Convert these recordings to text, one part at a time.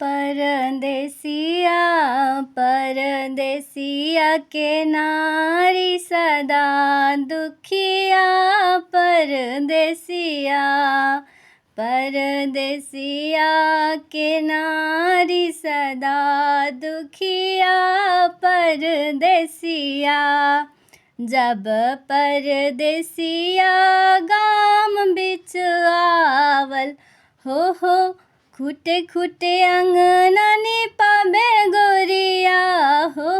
परदेसिया परदेसिया के नारी सदा दुखिया। परदेसिया परदेसिया के नारी सदा दुखिया। परदेसिया जब परदेसिया गाम बिच आवल हो खूटे खूटे अंगना निपाबे गोरिया हो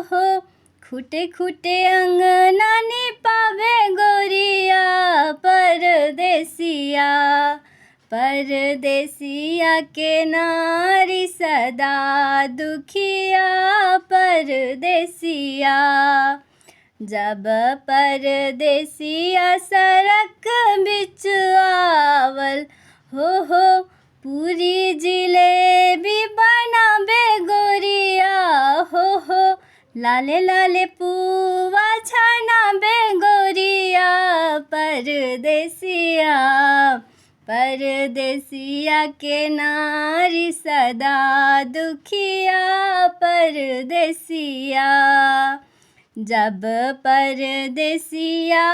खूटे खूटे अंगना निपाबे गोरिया। परदेसिया परदेसिया के नारी सदा दुखिया। परदेसिया जब परदेसिया सड़क बिच आवल हो पूरी जिलेबी बनाबे गोरिया हो लाले लाले पुआ छनाबे गोरिया। परदेसिया परदेसिया के नारी सदा दुखिया। परदेसिया जब परदेसिया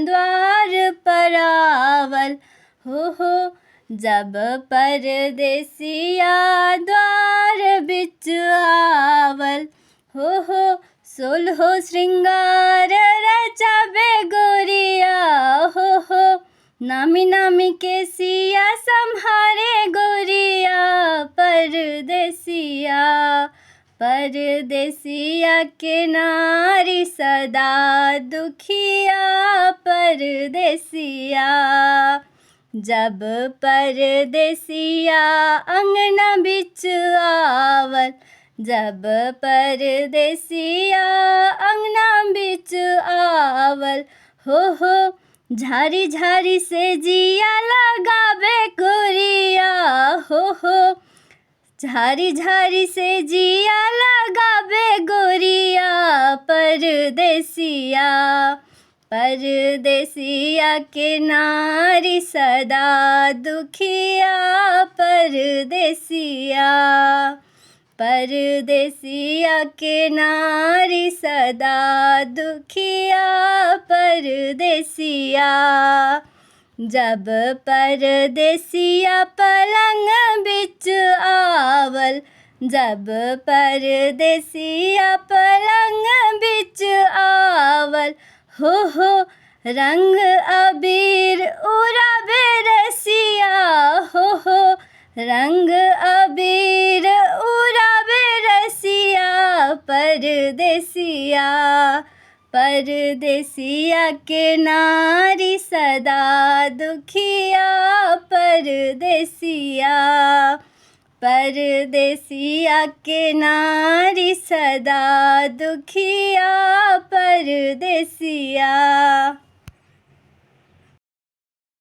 द्वार पर आवल हो जब परदेसिया द्वार बिच आवल हो सोलहो श्रृंगार रचाबे गोरिया हो नामी नामी के सिया संहारे गोरिया। परदेसिया परदेसिया के नारी सदा दुखिया। परदेसिया जब परदेसिया अंगना बिच आवल जब परदेसिया अंगना बिच आवल हो झारी झारी से जिया लगाबे गोरिया हो झारी झारी से जिया लगाबे गोरिया। परदेसिया परदेसिया के नारी सदा दुखिया। परदेसिया परदेसिया के नारी सदा दुखिया। परदेसिया जब परदेसिया पलंग बिच आवल जब परदेसिया पलंग बिच आवल हो रंग अबीर उड़ाबे रसिया हो रंग अबीर उड़ाबे रसिया। परदेसिया परदेसिया के नारी सदा दुखिया। परदेसिया परदेसिया के नारी सदा दुखिया। परदेसिया।